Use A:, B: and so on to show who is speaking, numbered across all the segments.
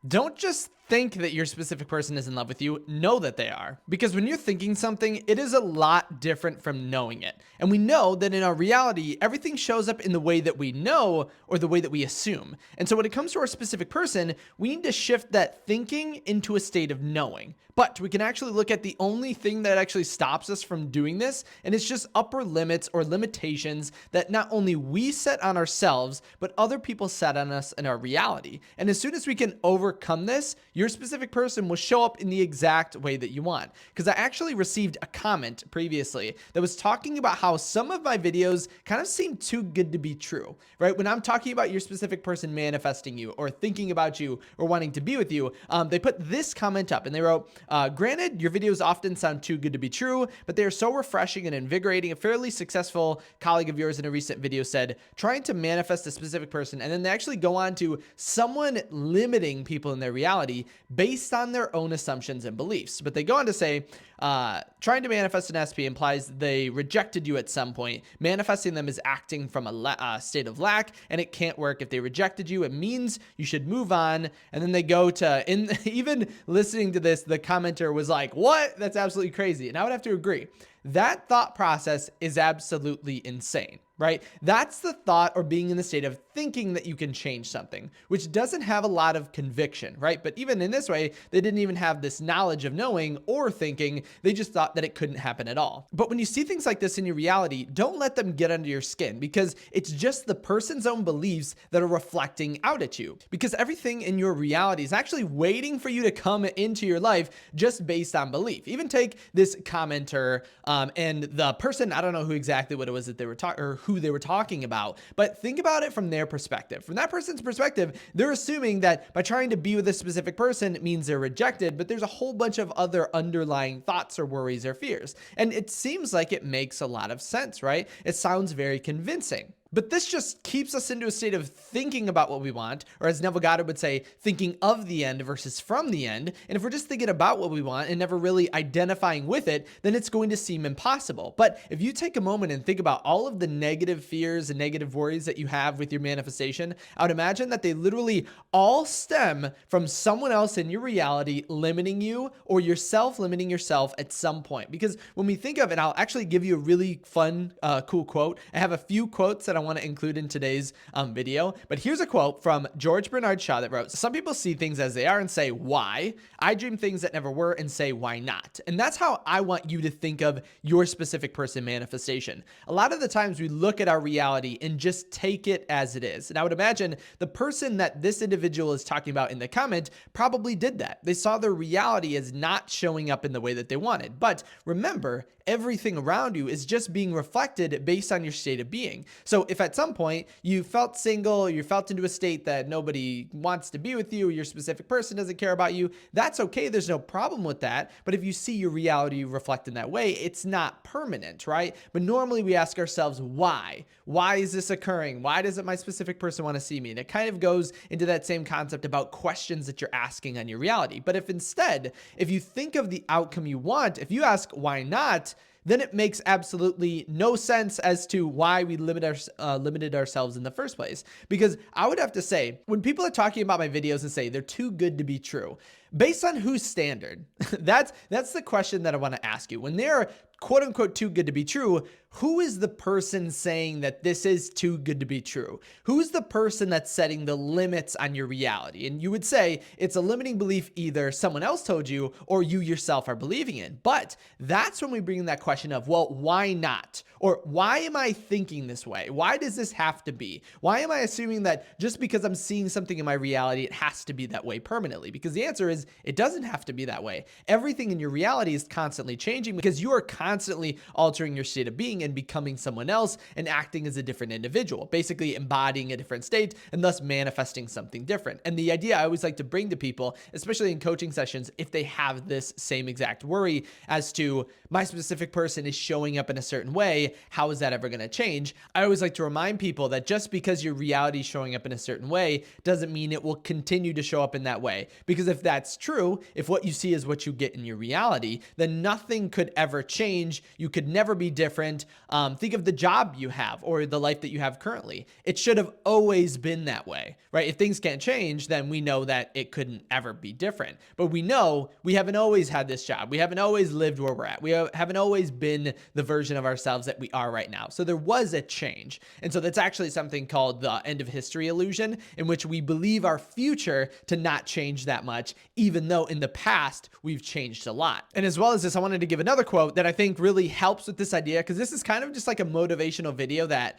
A: Don't just think that your specific person is in love with you, know that they are. Because when you're thinking something, it is a lot different from knowing it. And we know that in our reality, everything shows up in the way that we know or the way that we assume. And so when it comes to our specific person, we need to shift that thinking into a state of knowing. But we can actually look at the only thing that actually stops us from doing this, and it's just upper limits or limitations that not only we set on ourselves, but other people set on us in our reality. And as soon as we can overcome this, your specific person will show up in the exact way that you want. Because I actually received a comment previously that was talking about how some of my videos kind of seem too good to be true, right? When I'm talking about your specific person manifesting you or thinking about you or wanting to be with you, they put this comment up and they wrote, granted, your videos often sound too good to be true, but they are so refreshing and invigorating. A fairly successful colleague of yours in a recent video said, trying to manifest a specific person, and then they actually go on to someone limiting people in their reality based on their own assumptions and beliefs. But they go on to say, trying to manifest an SP implies they rejected you at some point. Manifesting them is acting from a state of lack, and it can't work. If they rejected you, it means you should move on. And then they go to, even listening to this, the commenter was like, what? That's absolutely crazy. And I would have to agree. That thought process is absolutely insane, right? That's the thought or being in the state of thinking that you can change something, which doesn't have a lot of conviction, right? But even in this way, they didn't even have this knowledge of knowing or thinking. They just thought that it couldn't happen at all. But when you see things like this in your reality, don't let them get under your skin, because it's just the person's own beliefs that are reflecting out at you. Because everything in your reality is actually waiting for you to come into your life just based on belief. Even take this commenter and the person, I don't know who exactly what it was that they were talking or who they were talking about, but think about it from their perspective. From that person's perspective, they're assuming that by trying to be with a specific person, it means they're rejected, but there's a whole bunch of other underlying thoughts or worries or fears. And it seems like it makes a lot of sense, right? It sounds very convincing. But this just keeps us into a state of thinking about what we want, or as Neville Goddard would say, thinking of the end versus from the end. And if we're just thinking about what we want and never really identifying with it, then it's going to seem impossible. But if you take a moment and think about all of the negative fears and negative worries that you have with your manifestation, I would imagine that they literally all stem from someone else in your reality limiting you, or yourself limiting yourself at some point. Because when we think of it, I'll actually give you a really fun, cool quote. I have a few quotes that I want to include in today's video, but here's a quote from George Bernard Shaw that wrote, some people see things as they are and say, why? I dream things that never were and say, why not? And that's how I want you to think of your specific person manifestation. A lot of the times we look at our reality and just take it as it is. And I would imagine the person that this individual is talking about in the comment probably did that. They saw their reality as not showing up in the way that they wanted. But remember, everything around you is just being reflected based on your state of being. So if at some point you felt single, you felt into a state that nobody wants to be with you, or your specific person doesn't care about you, that's okay. There's no problem with that. But if you see your reality reflect in that way, it's not permanent, right? But normally we ask ourselves, why? Why is this occurring? Why doesn't my specific person want to see me? And it kind of goes into that same concept about questions that you're asking on your reality. But if instead, if you think of the outcome you want, if you ask why not, then it makes absolutely no sense as to why we limited ourselves in the first place. Because I would have to say, when people are talking about my videos and say they're too good to be true, based on whose standard? That's the question that I want to ask you. When they're quote unquote too good to be true, who is the person saying that this is too good to be true? Who's the person that's setting the limits on your reality? And you would say it's a limiting belief either someone else told you or you yourself are believing in. But that's when we bring in that question of, well, why not? Or why am I thinking this way? Why does this have to be? Why am I assuming that just because I'm seeing something in my reality, it has to be that way permanently? Because the answer is it doesn't have to be that way. Everything in your reality is constantly changing because you are constantly altering your state of being and becoming someone else and acting as a different individual, basically embodying a different state and thus manifesting something different. And the idea I always like to bring to people, especially in coaching sessions, if they have this same exact worry as to my specific person is showing up in a certain way, how is that ever going to change? I always like to remind people that just because your reality is showing up in a certain way doesn't mean it will continue to show up in that way. Because if that's that's true, if what you see is what you get in your reality, then nothing could ever change. You could never be different. Think of the job you have or the life that you have currently. It should have always been that way, right? If things can't change, then we know that it couldn't ever be different. But we know we haven't always had this job. We haven't always lived where we're at. We haven't always been the version of ourselves that we are right now. So there was a change. And so that's actually something called the end of history illusion, in which we believe our future to not change that much, even though in the past we've changed a lot. And as well as this, I wanted to give another quote that I think really helps with this idea, because this is kind of just like a motivational video that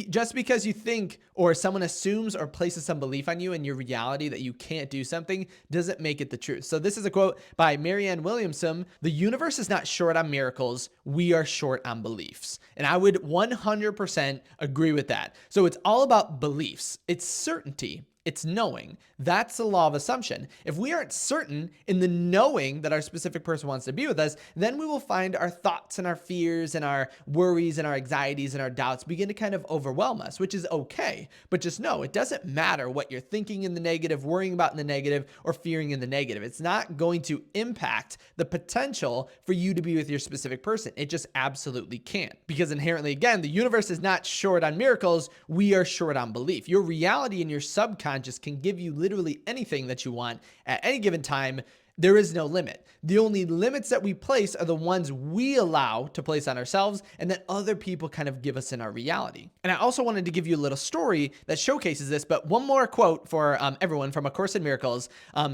A: just because you think or someone assumes or places some belief on you in your reality that you can't do something doesn't make it the truth. So this is a quote by Marianne Williamson: "The universe is not short on miracles. We are short on beliefs." And I would 100% agree with that. So it's all about beliefs. It's certainty. It's knowing. That's the law of assumption. If we aren't certain in the knowing that our specific person wants to be with us, then we will find our thoughts and our fears and our worries and our anxieties and our doubts begin to kind of overwhelm us, which is okay. But just know, it doesn't matter what you're thinking in the negative, worrying about in the negative, or fearing in the negative. It's not going to impact the potential for you to be with your specific person. It just absolutely can't. Because inherently, again, the universe is not short on miracles. We are short on belief. Your reality and your subconscious can give you literally anything that you want at any given time. There is no limit. The only limits that we place are the ones we allow to place on ourselves and that other people kind of give us in our reality. And I also wanted to give you a little story that showcases this, but one more quote for everyone from A Course in Miracles.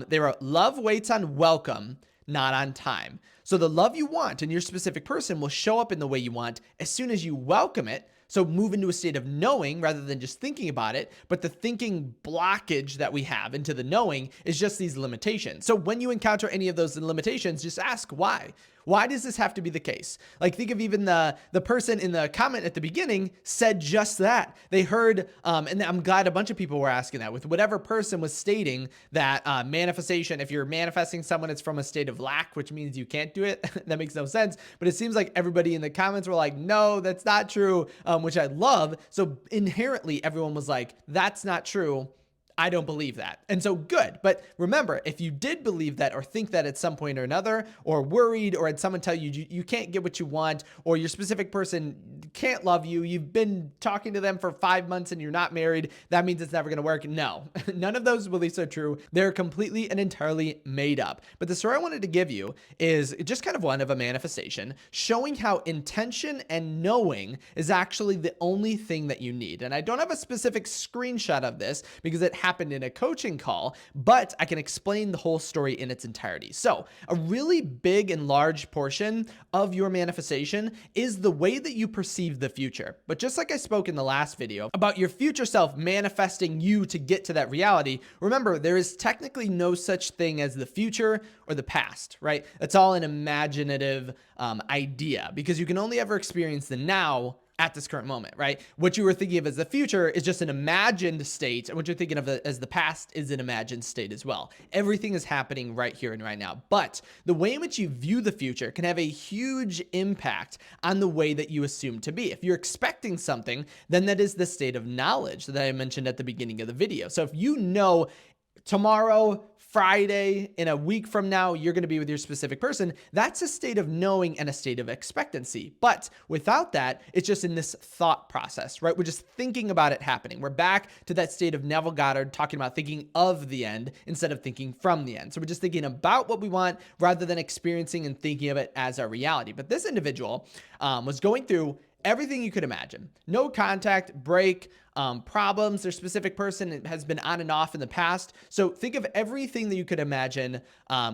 A: They wrote, "Love waits on welcome, not on time." So the love you want in your specific person will show up in the way you want as soon as you welcome it. So move into a state of knowing rather than just thinking about it. But the thinking blockage that we have into the knowing is just these limitations. So when you encounter any of those limitations, just ask why. Why does this have to be the case? Like, think of even the person in the comment at the beginning said just that. They heard, and I'm glad a bunch of people were asking that, with whatever person was stating that manifestation, if you're manifesting someone, it's from a state of lack, which means you can't do it. That makes no sense. But it seems like everybody in the comments were like, no, that's not true, which I love. So inherently, everyone was like, that's not true. I don't believe that. And so good. But remember, if you did believe that or think that at some point or another, or worried, or had someone tell you you can't get what you want, or your specific person can't love you, you've been talking to them for 5 months and you're not married, that means it's never going to work. No, none of those beliefs are true. They're completely and entirely made up. But the story I wanted to give you is just kind of one of a manifestation, showing how intention and knowing is actually the only thing that you need. And I don't have a specific screenshot of this because it happened in a coaching call, but I can explain the whole story in its entirety. So a really big and large portion of your manifestation is the way that you perceive the future. But just like I spoke in the last video about your future self manifesting you to get to that reality, remember, there is technically no such thing as the future or the past, right? It's all an imaginative idea, because you can only ever experience the now at this current moment, right? What you were thinking of as the future is just an imagined state, and what you're thinking of as the past is an imagined state as well. Everything is happening right here and right now. But the way in which you view the future can have a huge impact on the way that you assume to be. If you're expecting something, then that is the state of knowledge that I mentioned at the beginning of the video. So if you know tomorrow, Friday, in a week from now, you're going to be with your specific person, that's a state of knowing and a state of expectancy. But without that, it's just in this thought process, right? We're just thinking about it happening. We're back to that state of Neville Goddard talking about thinking of the end instead of thinking from the end. So we're just thinking about what we want rather than experiencing and thinking of it as our reality. But this individual was going through everything you could imagine. No contact, break, problems. Their specific person has been on and off in the past. So think of everything that you could imagine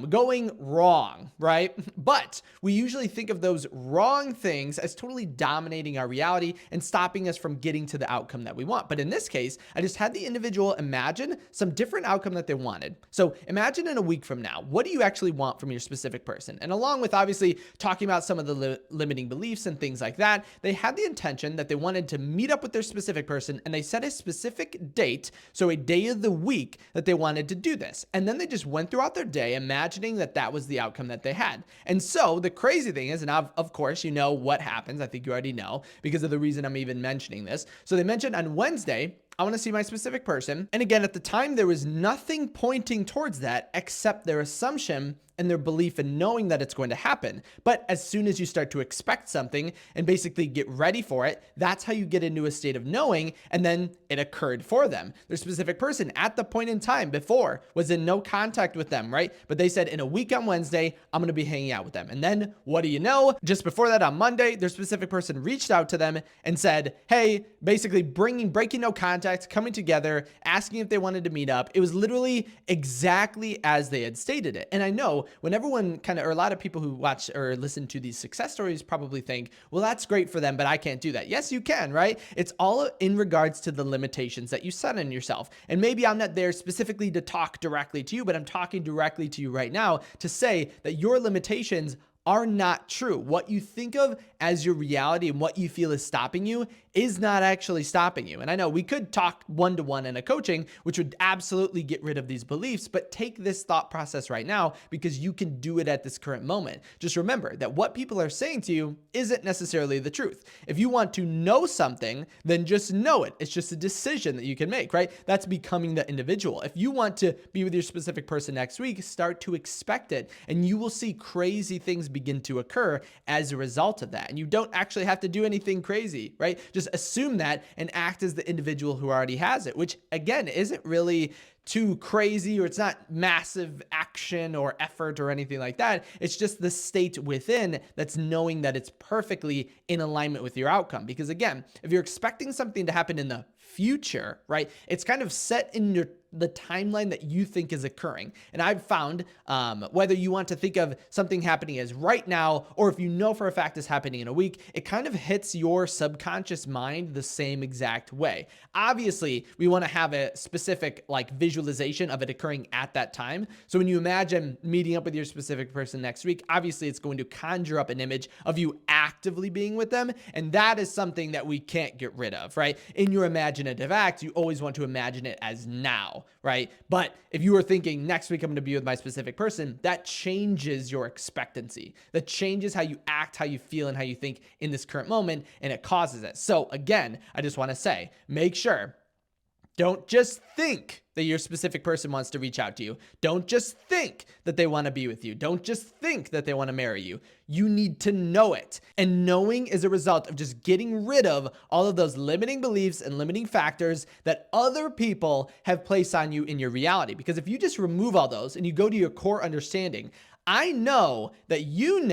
A: going wrong, right? But we usually think of those wrong things as totally dominating our reality and stopping us from getting to the outcome that we want. But in this case, I just had the individual imagine some different outcome that they wanted. So imagine in a week from now, what do you actually want from your specific person? And along with obviously talking about some of the limiting beliefs and things like that, they had the intention that they wanted to meet up with their specific person, and they set a specific date, so a day of the week that they wanted to do this. And then they just went throughout their day imagining that that was the outcome that they had. And so the crazy thing is, and of course, you know what happens. I think you already know because of the reason I'm even mentioning this. So they mentioned on Wednesday, I want to see my specific person. And again, at the time, there was nothing pointing towards that except their assumption and their belief in knowing that it's going to happen. But as soon as you start to expect something and basically get ready for it, that's how you get into a state of knowing, and then it occurred for them. Their specific person at the point in time before was in no contact with them, right? But they said, in a week on Wednesday, I'm going to be hanging out with them. And then what do you know? Just before that on Monday, their specific person reached out to them and said, hey, basically breaking no contact, coming together, asking if they wanted to meet up. It was literally exactly as they had stated it. And I know when everyone or a lot of people who watch or listen to these success stories probably think, well, that's great for them, but I can't do that. Yes, you can, right? It's all in regards to the limitations that you set on yourself. And maybe I'm not there specifically to talk directly to you, but I'm talking directly to you right now to say that your limitations are not true. What you think of as your reality and what you feel is stopping you is not actually stopping you. And I know we could talk one-to-one in a coaching, which would absolutely get rid of these beliefs, but take this thought process right now because you can do it at this current moment. Just remember that what people are saying to you isn't necessarily the truth. If you want to know something, then just know it. It's just a decision that you can make, right? That's becoming the individual. If you want to be with your specific person next week, start to expect it, and you will see crazy things begin to occur as a result of that. And you don't actually have to do anything crazy, right? Just assume that and act as the individual who already has it, which again, isn't really too crazy, or it's not massive action or effort or anything like that. It's just the state within that's knowing that it's perfectly in alignment with your outcome. Because again, if you're expecting something to happen in the future, right, it's kind of set in the timeline that you think is occurring. And I've found whether you want to think of something happening as right now, or if you know for a fact it's happening in a week, it kind of hits your subconscious mind the same exact way. Obviously, we want to have a specific visualization of it occurring at that time. So when you imagine meeting up with your specific person next week, obviously it's going to conjure up an image of you actively being with them. And that is something that we can't get rid of, right? In your imaginative act, you always want to imagine it as now, right? But if you were thinking next week I'm going to be with my specific person, that changes your expectancy. That changes how you act, how you feel, and how you think in this current moment, and it causes it. So again, I just want to say, make sure, don't just think that your specific person wants to reach out to you. Don't just think that they want to be with you. Don't just think that they want to marry you. You need to know it. And knowing is a result of just getting rid of all of those limiting beliefs and limiting factors that other people have placed on you in your reality. Because if you just remove all those and you go to your core understanding, I know that you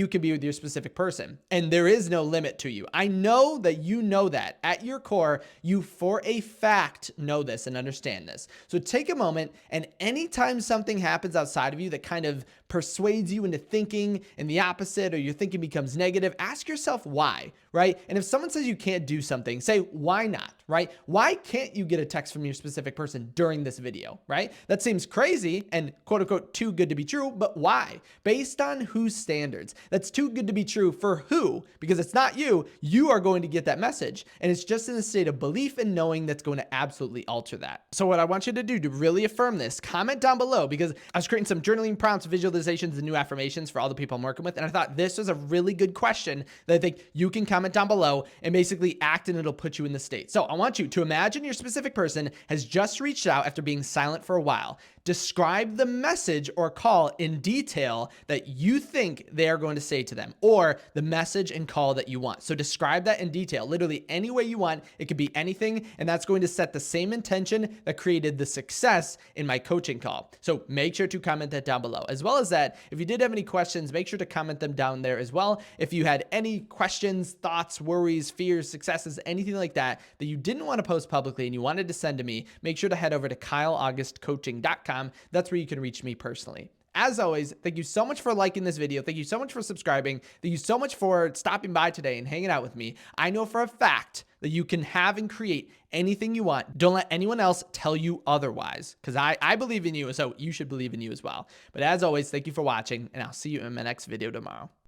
A: can be with your specific person and there is no limit to you. I know that you know that at your core, you for a fact know this and understand this. So take a moment, and anytime something happens outside of you that kind of persuades you into thinking in the opposite, or your thinking becomes negative, ask yourself why, right? And if someone says you can't do something, say, why not, right? Why can't you get a text from your specific person during this video, right? That seems crazy and quote unquote too good to be true, but why? Based on whose standards? That's too good to be true for who? Because it's not you. You are going to get that message. And it's just in a state of belief and knowing that's going to absolutely alter that. So what I want you to do to really affirm this, comment down below, because I was creating some journaling prompts, visualizations, and new affirmations for all the people I'm working with. And I thought this was a really good question that I think you can comment down below and basically act, and it'll put you in the state. So I want you to imagine your specific person has just reached out after being silent for a while. Describe the message or call in detail that you think they are going to say to them, or the message and call that you want. So describe that in detail, literally any way you want. It could be anything, and that's going to set the same intention that created the success in my coaching call. So make sure to comment that down below. As well as that, if you did have any questions, make sure to comment them down there as well. If you had any questions, thoughts, worries, fears, successes, anything like that you didn't want to post publicly and you wanted to send to me, make sure to head over to kyleaugustcoaching.com. That's where you can reach me personally. As always, thank you so much for liking this video. Thank you so much for subscribing. Thank you so much for stopping by today and hanging out with me. I know for a fact that you can have and create anything you want. Don't let anyone else tell you otherwise, because I believe in you, so you should believe in you as well. But as always, thank you for watching, and I'll see you in my next video tomorrow.